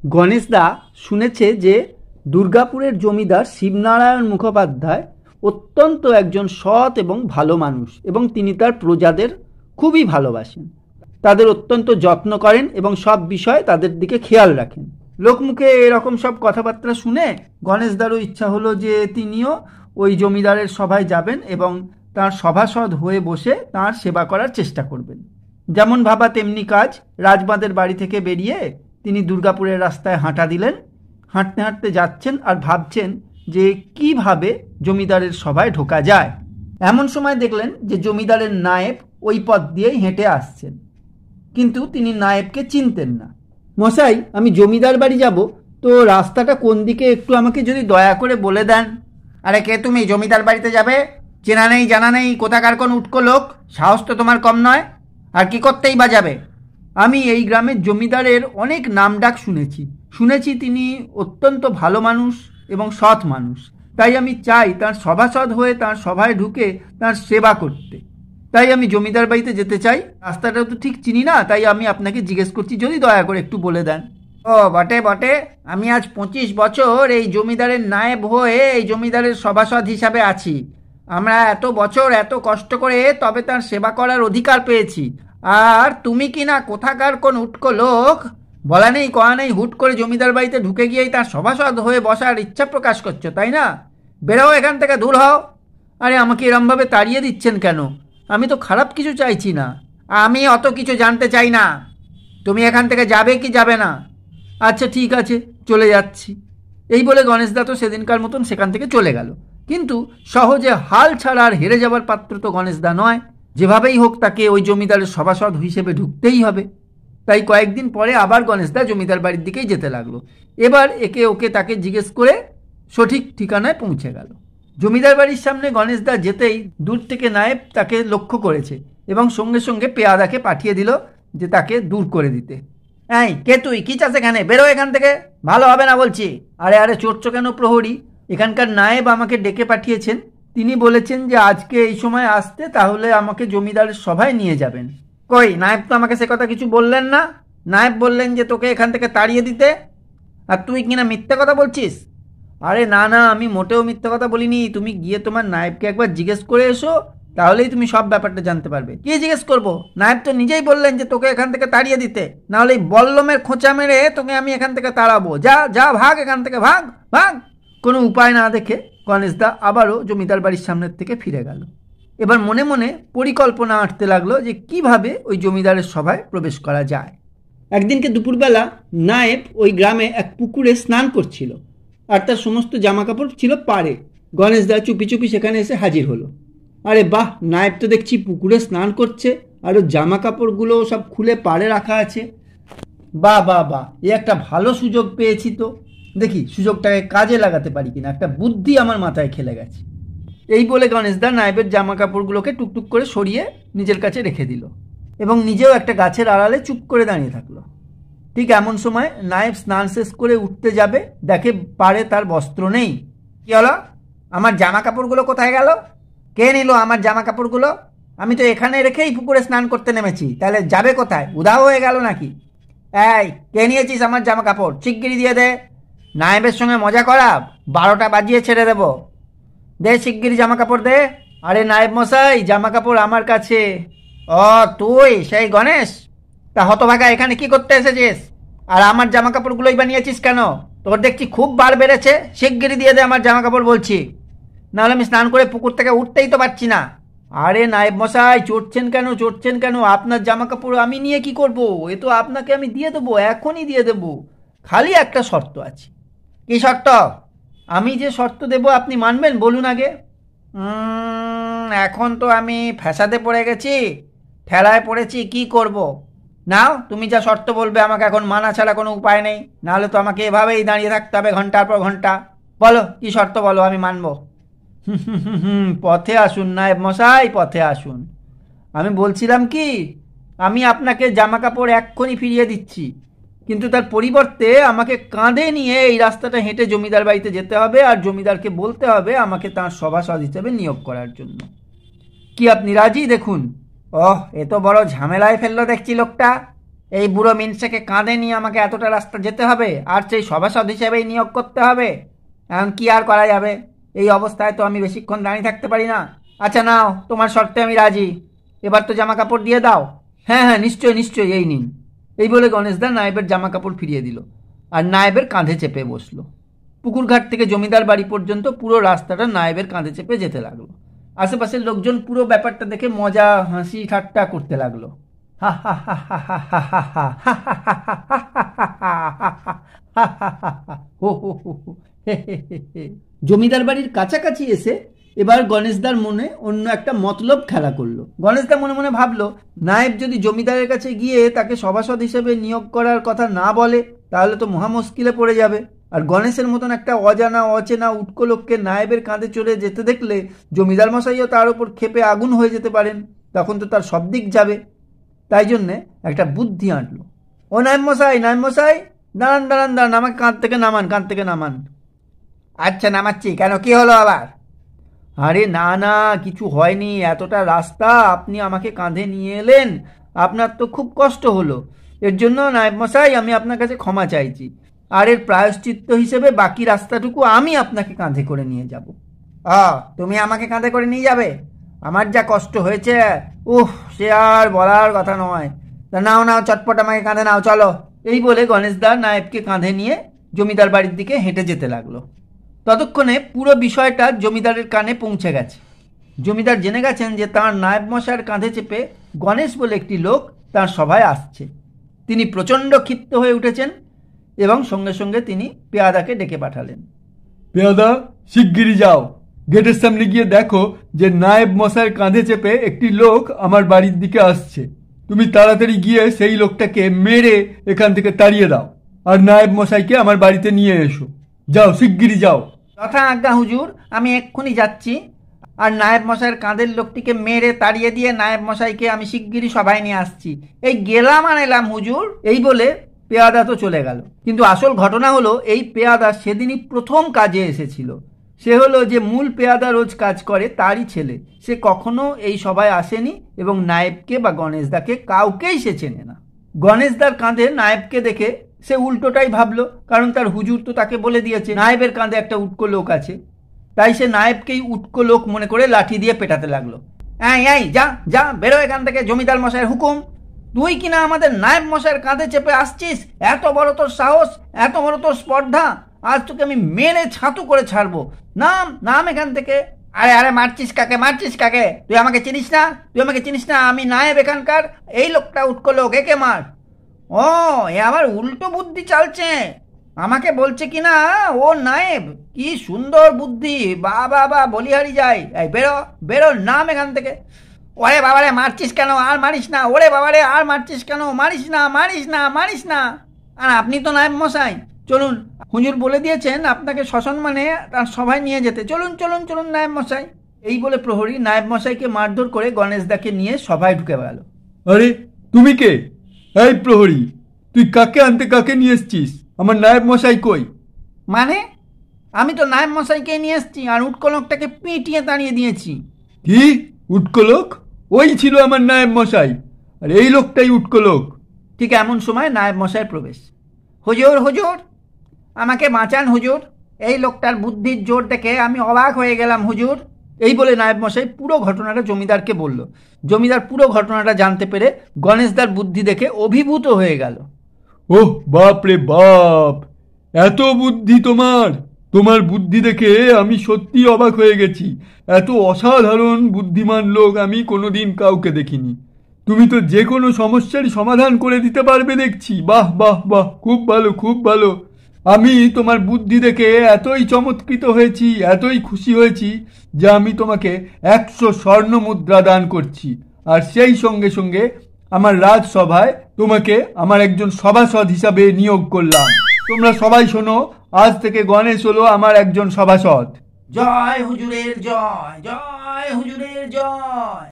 গণেশদা শুনেছে যে দুর্গাপুরের জমিদার শিবনারায়ণ মুখোপাধ্যায় অত্যন্ত একজন সৎ এবং ভালো মানুষ এবং তিনি তার প্রজাদের খুবই ভালোবাসেন, তাদের অত্যন্ত যত্ন করেন এবং সব বিষয়ে তাদের দিকে খেয়াল রাখেন। লোকমুখে এরকম সব কথাবার্তা শুনে গণেশদারও ইচ্ছা হলো যে তিনিও ওই জমিদারের সভায় যাবেন এবং তার সভাসদ হয়ে বসে তার সেবা করার চেষ্টা করবেন। যেমন ভাবা তেমনি কাজ। রাজবাঁধের বাড়ি থেকে বেরিয়ে তিনি দুর্গাপুরের রাস্তায় হাঁটা দিলেন। হাঁটতে হাঁটতে যাচ্ছেন আর ভাবছেন যে কিভাবে জমিদারের সভায় ঢোকা যায়। এমন সময় দেখলেন যে জমিদারের নায়েব ওই পথ দিয়েই হেঁটে আসছেন, কিন্তু তিনি নায়েবকে চিনতেন না। মশাই, আমি জমিদার বাড়ি যাব, তো রাস্তাটা কোন দিকে একটু আমাকে যদি দয়া করে বলে দেন। আরে কে তুমি? জমিদার বাড়িতে যাবে? চেনা নেই জানা নেই, কোথাকার কোন উটকো লোক? সাহস তো তোমার কম নয়। আর কি করতেই বা যাবে? আমি এই গ্রামের জমিদারের অনেক নামডাক শুনেছি তিনি অত্যন্ত ভালো মানুষ এবং সৎ মানুষ। তাই আমি চাই তার সভাসদ হয়ে তার সভায় ঢুকে তার সেবা করতে। তাই আমি জমিদার বাড়িতে যেতে চাই। রাস্তাটা তো ঠিক চিনি না, তাই আমি আপনাকে জিজ্ঞেস করছি, যদি দয়া করে একটু বলে দেন। ও বটে বটে, আমি আজ 25 বছর এই জমিদারের নায়েব হয়ে এই জমিদারের সভাসদ হিসাবে আছি। আমরা এত বছর এত কষ্ট করে তবে তার সেবা করার অধিকার পেয়েছি, আর তুমি কি না কোথাকার কোন উটকো লোক, বলা নেই কয়া নেই, হুট করে জমিদার বাড়িতে ঢুকে গিয়েই তার সভাসদ হয়ে বসার ইচ্ছা প্রকাশ করছো, তাই না? বেরোও এখান থেকে, দূর হও। আরে আমাকে এরমভাবে তাড়িয়ে দিচ্ছেন কেন? আমি তো খারাপ কিছু চাইছি না। আমি অত কিছু জানতে চাই না। তুমি এখান থেকে যাবে কি যাবে না? আচ্ছা ঠিক আছে, চলে যাচ্ছি। এই বলে গণেশদা তো সেদিনকার মতন সেখান থেকে চলে গেল। কিন্তু সহজে হাল ছাড়া আর হেরে যাবার পাত্র তো গণেশদা নয়। যেভাবেই হোক তাকে ওই জমিদারের সভাসদ হিসেবে ঢুকতেই হবে। তাই কয়েকদিন পরে আবার গণেশদা জমিদার বাড়ির দিকেই যেতে লাগলো। এবার একে ওকে তাকে জিজ্ঞেস করে সঠিক ঠিকানায় পৌঁছে গেল। জমিদার বাড়ির সামনে গণেশদা যেতেই দূর থেকে নায়েব তাকে লক্ষ্য করেছে এবং সঙ্গে সঙ্গে পেয়াদাকে পাঠিয়ে দিল যে তাকে দূর করে দিতে। এই কে তুই? কি চাস এখানে? বেরো এখান থেকে, ভালো হবে না বলছি। আরে আরে, চড়ছো কেন প্রহরী? এখানকার নায়েব আমাকে ডেকে পাঠিয়েছেন। তিনি বলেছেন যে আজকে এই সময় আসতে, তাহলে আমাকে জমিদারের সভায় নিয়ে যাবেন। কই, নায়েব তো আমাকে সে কথা কিছু বললেন না। নায়েব বললেন যে তোকে এখান থেকে তাড়িয়ে দিতে, আর তুই কিনা মিথ্যে কথা বলছিস। আরে না না, আমি মোটেও মিথ্যে কথা বলিনি। তুমি গিয়ে তোমার নায়েবকে একবার জিজ্ঞেস করে এসো, তাহলেই তুমি সব ব্যাপারটা জানতে পারবে। কি জিজ্ঞেস করবো? নায়েব তো নিজেই বললেন যে তোকে এখান থেকে তাড়িয়ে দিতে, নাহলে এই বল্লমের খোঁচা মেরে তোকে আমি এখান থেকে তাড়াবো। যা যা, ভাগ এখান থেকে, ভাগ ভাগ। কোনো উপায় না দেখে গণেশদা আবারও জমিদার বাড়ির সামনের থেকে ফিরে গেল। এবার মনে মনে পরিকল্পনা আঁটতে লাগলো যে কিভাবে ওই জমিদারের সভায় প্রবেশ করা যায়। একদিনকে দুপুরবেলা নায়েব ওই গ্রামে এক পুকুরে স্নান করছিল, আর তার সমস্ত জামাকাপড় ছিল পাড়ে। গণেশদা চুপি চুপি সেখানে এসে হাজির হলো। আরে বাহ, নায়েব তো দেখছি পুকুরে স্নান করছে, আর ওর জামা কাপড়গুলো সব খুলে পাড়ে রাখা আছে। বাহ বাহ বাহ, এ একটা ভালো সুযোগ পেয়েছি, তো দেখি সুযোগটাকে কাজে লাগাতে পারি কিনা। একটা বুদ্ধি আমার মাথায় খেলে গেছে। এই বলে গণেশদা নায়েবের জামা কাপড়গুলোকে টুকটুক করে সরিয়ে নিজের কাছে রেখে দিল এবং নিজেও একটা গাছের আড়ালে চুপ করে দাঁড়িয়ে থাকলো। ঠিক এমন সময় নায়েব স্নান শেষ করে উঠতে যাবে, দেখে পাড়ে তার বস্ত্র নেই। কি হলো? আমার জামা কাপড়গুলো কোথায় গেল? কে নিল আমার জামা কাপড়গুলো? আমি তো এখানে রেখেই পুকুরে স্নান করতে নেমেছি, তাহলে যাবে কোথায়? উধাও হয়ে গেল নাকি? এই, কে নিয়েছিস আমার জামা কাপড়? শিগগিরি দিয়ে দে। নায়েবের সঙ্গে মজা করা, 12টা বাজিয়ে ছেড়ে দেব। দে শিগগিরি জামা কাপড় দে। আরে নায়েব মশাই, জামা কাপড় আমার কাছে। ও তুই সেই গণেশ? তা হতভাগা, এখানে কি করতে এসেছিস? আর আমার জামা কাপড়গুলোই বা নিয়েছিস কেন? তোর দেখছি খুব বার বেড়েছে। শিগগিরি দিয়ে দে আমার জামা কাপড় বলছি, নাহলে আমি স্নান করে পুকুর থেকে উঠতেই তো পারছি না। আরে নায়েব মশাই, চড়ছেন কেন? আপনার জামা কাপড় আমি নিয়ে কি করব? এ তো আপনাকে আমি দিয়ে দেবো, এখনই দিয়ে দেবো। খালি একটা শর্ত আছে। কি শর্ত? আমি যে শর্ত দেব আপনি মানবেন, বলুন আগে। এখন তো আমি ফ্যাসাদে পড়ে গেছি, ঠেলায় পড়েছি, কি করব? নাও, তুমি যা শর্ত বলবে আমাকে এখন মানা ছাড়া কোনো উপায় নেই, নাহলে তো আমাকে এভাবেই দাঁড়িয়ে থাকতে হবে ঘন্টার পর ঘন্টা। বলো কি শর্ত, বলো, আমি মানবো। পথে আসুন নায়েব মশাই, পথে আসুন। আমি বলছিলাম কি, আমি আপনাকে জামা কাপড় এক্ষুনি ফিরিয়ে দিচ্ছি, কিন্তু তার পরিবর্তে আমাকে কাঁধে নিয়ে এই রাস্তাটা হেঁটে জমিদার বাড়িতে যেতে হবে, আর জমিদারকে বলতে হবে আমাকে তাঁর সভাসদ হিসেবে নিয়োগ করার জন্য। কি আপনি রাজি? দেখুন। ওহ, এ তো বড় ঝামেলায় ফেললো দেখছি লোকটা। এই বুড়ো মিনসেকে কাঁধে নিয়ে আমাকে এতটা রাস্তা যেতে হবে, আর সেই সভাসদ হিসেবেই নিয়োগ করতে হবে। এখন কি আর করা যাবে, এই অবস্থায় তো আমি বেশিক্ষণ দাঁড়িয়ে থাকতে পারি না। আচ্ছা নাও, তোমার শর্তে আমি রাজি, এবার তো জামা কাপড় দিয়ে দাও। হ্যাঁ হ্যাঁ, নিশ্চয়ই নিশ্চয়ই, এই নিন। এই বলে গণেশদা নায়েবের জামা কাপড় ফিরিয়ে দিল আর নায়েবের কাঁধে চেপে বসলো। পুকুরঘাট থেকে জমিদার বাড়ি পর্যন্ত পুরো রাস্তাটা নায়েবের কাঁধে চেপে যেতে লাগলো। আশেপাশের লোকজন পুরো ব্যাপারটা দেখে মজা হাসি ঠাট্টা করতে লাগলো। জমিদার বাড়ির কাছাকাছি এসে এবার গণেশদার মনে অন্য একটা মতলব খেলা করলো। গণেশদা মনে মনে ভাবলো, নায়েব যদি জমিদারের কাছে গিয়ে তাকে সভাসদ হিসেবে নিয়োগ করার কথা না বলে তাহলে তো মহা মুশকিলে পড়ে যাবে। আর গণেশের মতন একটা অজানা অচেনা উটকো লোককে নায়েবের কাঁধে চড়ে যেতে দেখলে জমিদার মশাইও তার উপর ক্ষেপে আগুন হয়ে যেতে পারেন, তখন তো তার সব দিক যাবে। তাই জন্যে একটা বুদ্ধি আঁটলো। ও নায়েব মশাই, নায়েব মশাই, দাঁড়ান দাঁড়ান দাঁড়ান, আমাকে কাঁধ থেকে নামান, কাঁধ থেকে নামান। আচ্ছা নামাচ্ছি, কেন কি হলো আবার? আরে না না, কিছু হয়নি, এতটা রাস্তা আপনি আমাকে কাঁধে নিয়ে এলেন, আপনার তো খুব কষ্ট হলো। এর জন্য নায়েব মশাই আমি আপনার কাছে ক্ষমা চাইছি, আর এর প্রায়শ্চিত্ত হিসেবে বাকি রাস্তাটুকু আমি আপনাকে কাঁধে করে নিয়ে যাব। তুমি আমাকে কাঁধে করে নিয়ে যাবে? আমার যা কষ্ট হয়েছে, সে আর বলার কথা নয়। নাও নাও, চটপট আমাকে কাঁধে নাও, চলো। এই বলে গণেশদা নায়েবকে কাঁধে নিয়ে জমিদার বাড়ির দিকে হেঁটে যেতে লাগলো। ততক্ষণে পুরো বিষয়টা জমিদারের কানে পৌঁছে গেছে। জমিদার জেনে গেছেন যে তাঁর নায়েব মশাইয়ের কাঁধে চেপে গণেশ বলে একটি লোক তাঁর সভায় আসছে। তিনি প্রচণ্ড ক্ষিপ্ত হয়ে উঠেছেন এবং সঙ্গে সঙ্গে তিনি পেয়াদাকে ডেকে পাঠালেন। পেয়াদা, শিগগিরই যাও, গেটের সামনে গিয়ে দেখো যে নায়েব মশাইয়ের কাঁধে চেপে একটি লোক আমার বাড়ির দিকে আসছে। তুমি তাড়াতাড়ি গিয়ে সেই লোকটাকে মেরে এখান থেকে তাড়িয়ে দাও, আর নায়েব মশাইকে আমার বাড়িতে নিয়ে এসো। যাও, শিগগিরই যাও। যথা আজ্ঞা হুজুর, আমি এক্ষুনি যাচ্ছি। আর নায়েব মশাইয়ের কাঁধের লোকটিকে মেরে তাড়িয়ে দিয়ে নায়েব মশাইকে আমি শিগগিরই সবাই নিয়ে আসছি। এই গেলাম আর এলাম হুজুর। এই বলে পেয়াদা তো চলে গেল। কিন্তু আসল ঘটনা হলো, এই পেয়াদা সেদিনই প্রথম কাজে এসেছিল। সে হলো যে মূল পেয়াদা রোজ কাজ করে তারই ছেলে। সে কখনো এই সভায় আসেনি এবং নায়েবকে বা গণেশদাকে কাউকেই সে চেনে না। গণেশদার কাঁধে নায়েবকে দেখে সে উল্টোটাই ভাবলো, কারণ তার হুজুর তো তাকে বলে দিয়েছে নায়েবের কাঁধে একটা উটকো লোক আছে। তাই সে নায়েবকেই উটকো লোক মনে করে লাঠি দিয়ে পেটাতে লাগলো। এই যা যা, বেরো এখান থেকে, জমিদার মশাইয়ের হুকুম। তুই কিনা আমাদের নায়েব মশাইয়ের কাঁধে চেপে আসছিস? এত বড় তোর সাহস, এত বড় তোর স্পর্ধা, আজ তোকে আমি মেরে ছাতু করে ছাড়বো। নাম নাম এখান থেকে। আরে আরে, মারছিস কাকে, মারছিস কাকে? তুই আমাকে চিনিস না, তুই আমাকে চিনিস না? আমি নায়েব এখানকার, এই লোকটা উটকো লোক, একে মার। এ আবার উল্টো বুদ্ধি চালছে, আমাকে বলছে কিনা ও নায়েব। কি সুন্দর বুদ্ধি, বাবা বা বলিহারি যায়। এই বেরো বেরো, নাম এখান থেকে। ওরে বাবারে, মারছিস কেন? আর মারিস না। ওরে বাবারে, আর মারছিস কেন? মারিস না, মারিস না, মারিস না। আর আপনি তো নায়েব মশাই, চলুন, হুজুর বলে দিয়েছেন আপনাকে সসম্মানে তার সভায় নিয়ে যেতে। চলুন চলুন চলুন নায়েব মশাই। এই বলে প্রহরী নায়েব মশাইকে মারধর করে গণেশদাকে নিয়ে সভায় ঢুকে গেল। আরে তুমি কে? এই প্রহরী, তুই কাকে আনতে কাকে নিয়ে এসছিস? আমার নায়েব মশাই কই? মানে আমি তো নায়েব মশাইকে নিয়ে এসছি, আর উটকো লোকটাকে পিটিয়ে তাড়িয়ে দিয়েছি। কি উটকো লোক? ওই ছিল আমার নায়েব মশাই, আর এই লোকটাই উটকো লোক। ঠিক এমন সময় নায়েব মশাইয়ের প্রবেশ। হুজুর হুজুর, আমাকে বাঁচান হুজুর, এই লোকটার বুদ্ধির জোর দেখে আমি অবাক হয়ে গেলাম হুজুর। এই বলে নায়েব মশাই পুরো ঘটনাটা জমিদারকে বলল। জমিদার পুরো ঘটনাটা জানতে পেরে গণেশদার বুদ্ধি দেখে অভিভূত হয়ে গেল। ওহ বাপ রে বাপ, এত বুদ্ধি তোমার! তোমার বুদ্ধি দেখে আমি সত্যি অবাক হয়ে গেছি। এত অসাধারণ বুদ্ধিমান লোক আমি কোনোদিন কাউকে দেখিনি। তুমি তো যে কোনো সমস্যারই সমাধান করে দিতে পারবে দেখছি। বাহ বাহ বাহ, খুব ভালো খুব ভালো। আমি তোমার বুদ্ধি দেখে এতই চমৎকৃত হয়েছি, এতই খুশি হয়েছি যে আমি তোমাকে 100 স্বর্ণ মুদ্রা দান করছি, আর সেই সঙ্গে সঙ্গে আমার রাজসভায় তোমাকে আমার একজন সভাসদ হিসাবে নিয়োগ করলাম। তোমরা সবাই শোনো, আজ থেকে গণেশ হলো আমার একজন সভাসদ। জয় হুজুরের জয়, জয় হুজুরের জয়।